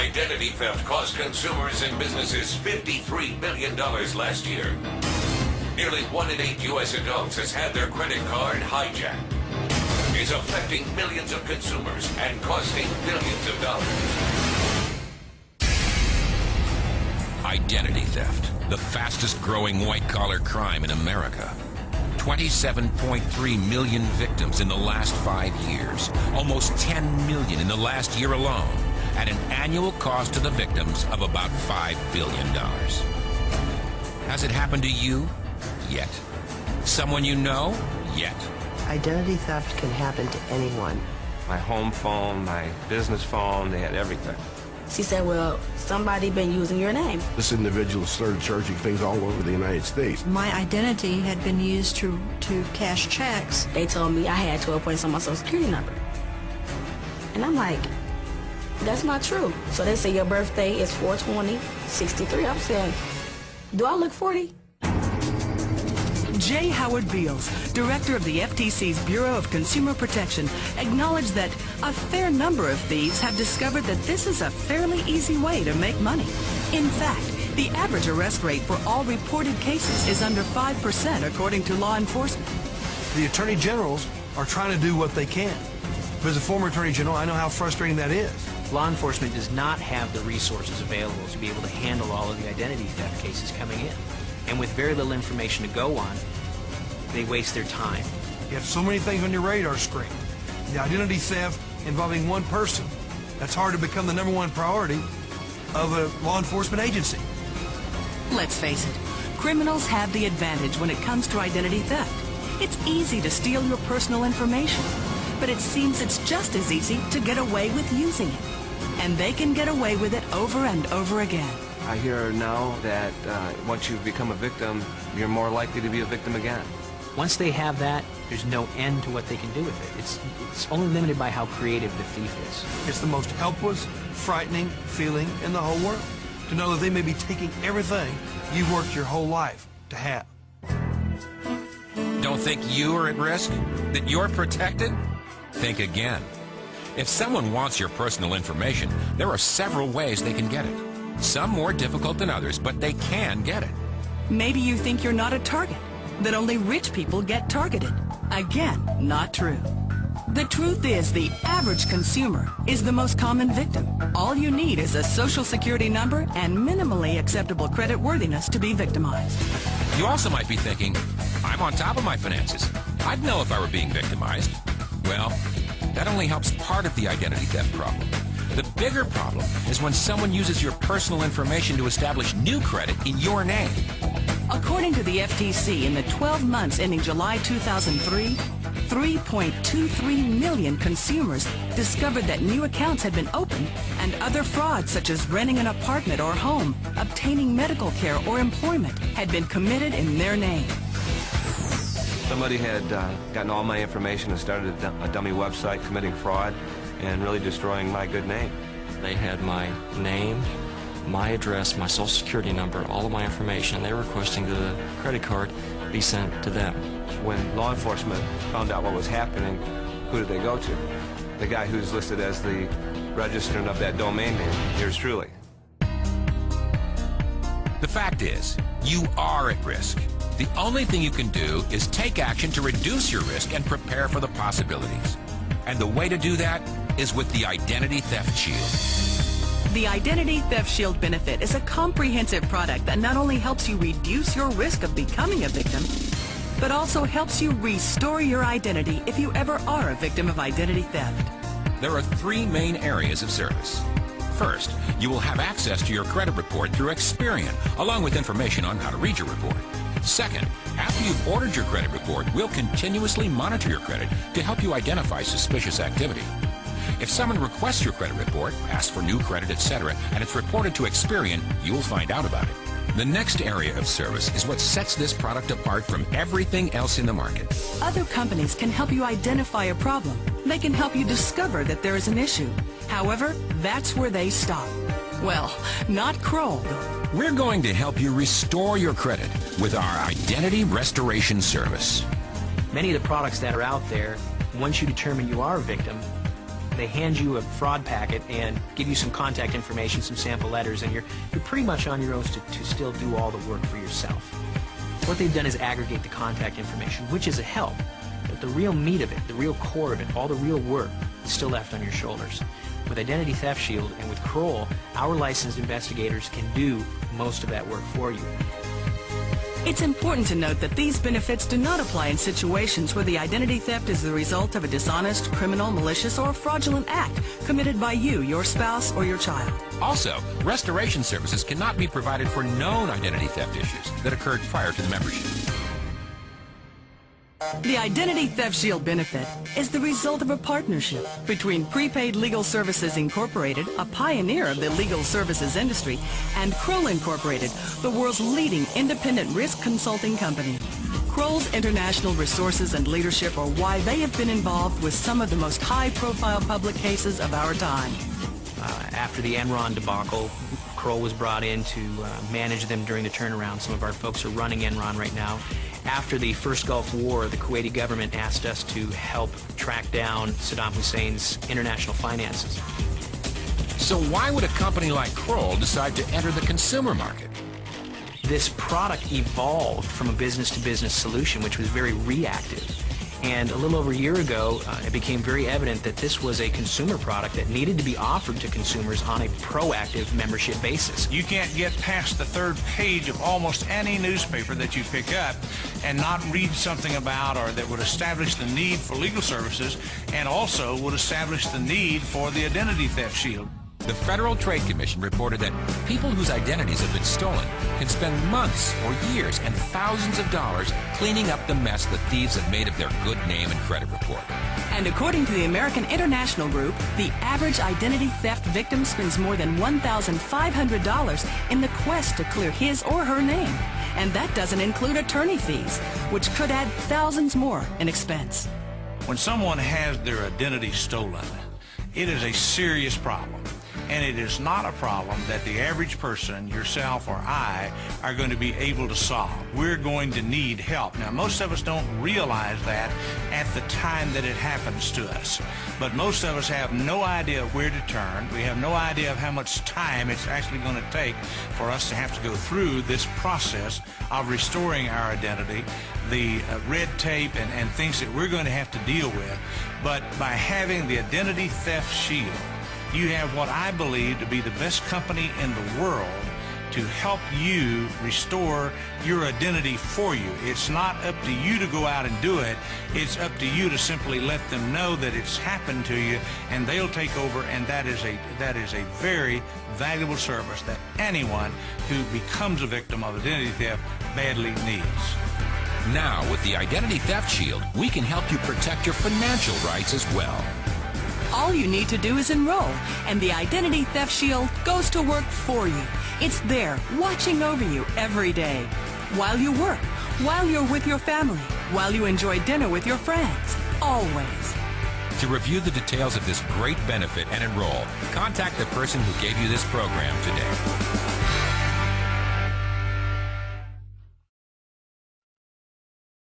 Identity theft cost consumers and businesses $53 billion last year. Nearly 1 in 8 U.S. adults has had their credit card hijacked. It's affecting millions of consumers and costing billions of dollars. Identity theft, the fastest growing white-collar crime in America. 27.3 million victims in the last 5 years. Almost 10 million in the last year alone. At an annual cost to the victims of about $5 billion. Has it happened to you? Yet. Someone you know? Yet. Identity theft can happen to anyone. My home phone, my business phone, they had everything. She said, well, somebody been using your name. This individual started charging things all over the United States. My identity had been used to cash checks. They told me I had 12 points on my social security number. And I'm like, that's not true. So they say your birthday is 4/20/63. I'm saying, do I look 40? J. Howard Beals, director of the FTC's Bureau of Consumer Protection, acknowledged that a fair number of thieves have discovered that this is a fairly easy way to make money. In fact, the average arrest rate for all reported cases is under 5%, according to law enforcement. The attorney generals are trying to do what they can. But as a former attorney general, I know how frustrating that is. Law enforcement does not have the resources available to be able to handle all of the identity theft cases coming in. And with very little information to go on, they waste their time. You have so many things on your radar screen. The identity theft involving one person, that's hard to become the #1 priority of a law enforcement agency. Let's face it, criminals have the advantage when it comes to identity theft. It's easy to steal your personal information, but it seems it's just as easy to get away with using it. And they can get away with it over and over again. I hear now that once you become a victim, you're more likely to be a victim again. Once they have that, there's no end to what they can do with it. It's only limited by how creative the thief is. It's the most helpless, frightening feeling in the whole world, to know that they may be taking everything you've worked your whole life to have. Don't think you are at risk? That you're protected? Think again. If someone wants your personal information, there are several ways they can get it. Some more difficult than others, but they can get it. Maybe you think you're not a target, that only rich people get targeted. Again, not true. The truth is, the average consumer is the most common victim. All you need is a social security number and minimally acceptable credit worthiness to be victimized. You also might be thinking, I'm on top of my finances. I'd know if I were being victimized. Well, that only helps part of the identity theft problem. The bigger problem is when someone uses your personal information to establish new credit in your name. According to the FTC, in the 12 months ending July 2003, 3.23 million consumers discovered that new accounts had been opened, and other frauds such as renting an apartment or home, obtaining medical care or employment had been committed in their name. Somebody had gotten all my information and started a dummy website committing fraud and really destroying my good name. They had my name, my address, my social security number, all of my information. They were requesting that a credit card be sent to them. When law enforcement found out what was happening, who did they go to? The guy who's listed as the registrant of that domain name, yours truly. The fact is, you are at risk. The only thing you can do is take action to reduce your risk and prepare for the possibilities. And the way to do that is with the Identity Theft Shield. The Identity Theft Shield benefit is a comprehensive product that not only helps you reduce your risk of becoming a victim, but also helps you restore your identity if you ever are a victim of identity theft. There are 3 main areas of service. First, you will have access to your credit report through Experian, along with information on how to read your report. Second, after you've ordered your credit report, we'll continuously monitor your credit to help you identify suspicious activity. If someone requests your credit report, asks for new credit, etc., and it's reported to Experian, you'll find out about it. The next area of service is what sets this product apart from everything else in the market. Other companies can help you identify a problem. They can help you discover that there is an issue. However, that's where they stop. Well, not Kroll. We're going to help you restore your credit with our Identity Restoration Service. Many of the products that are out there, once you determine you are a victim, They hand you a fraud packet and give you some contact information, some sample letters, and you're pretty much on your own to still do all the work for yourself. What they've done is aggregate the contact information, which is a help, but the real meat of it, the real core of it, all the real work is still left on your shoulders. With Identity Theft Shield and with Kroll, our licensed investigators can do most of that work for you. It's important to note that these benefits do not apply in situations where the identity theft is the result of a dishonest, criminal, malicious, or fraudulent act committed by you, your spouse, or your child. Also, restoration services cannot be provided for known identity theft issues that occurred prior to the membership. The Identity Theft Shield benefit is the result of a partnership between Prepaid Legal Services Incorporated, a pioneer of the legal services industry, and Kroll Incorporated, the world's leading independent risk consulting company. Kroll's international resources and leadership are why they have been involved with some of the most high-profile public cases of our time. After the Enron debacle, Kroll was brought in to manage them during the turnaround. Some of our folks are running Enron right now. After the first Gulf War, the Kuwaiti government asked us to help track down Saddam Hussein's international finances. So why would a company like Kroll decide to enter the consumer market? This product evolved from a business-to-business solution, which was very reactive. And a little over a year ago, it became very evident that this was a consumer product that needed to be offered to consumers on a proactive membership basis. You can't get past the third page of almost any newspaper that you pick up and not read something about or that would establish the need for legal services and also would establish the need for the Identity Theft Shield. The Federal Trade Commission reported that people whose identities have been stolen can spend months or years and thousands of dollars cleaning up the mess the thieves have made of their good name and credit report. And according to the American International Group, the average identity theft victim spends more than $1,500 in the quest to clear his or her name. And that doesn't include attorney fees, which could add thousands more in expense. When someone has their identity stolen, it is a serious problem. And it is not a problem that the average person, yourself or I, are going to be able to solve. We're going to need help. Now, most of us don't realize that at the time that it happens to us. But most of us have no idea where to turn. We have no idea of how much time it's actually going to take for us to have to go through this process of restoring our identity, the red tape and things that we're going to have to deal with. But by having the Identity Theft Shield, you have what I believe to be the best company in the world to help you restore your identity for you. It's not up to you to go out and do it. It's up to you to simply let them know that it's happened to you, and they'll take over, and that is a very valuable service that anyone who becomes a victim of identity theft badly needs. Now, with the Identity Theft Shield, we can help you protect your financial rights as well. All you need to do is enroll, and the Identity Theft Shield goes to work for you. It's there, watching over you every day. While you work, while you're with your family, while you enjoy dinner with your friends. Always. To review the details of this great benefit and enroll, contact the person who gave you this program today.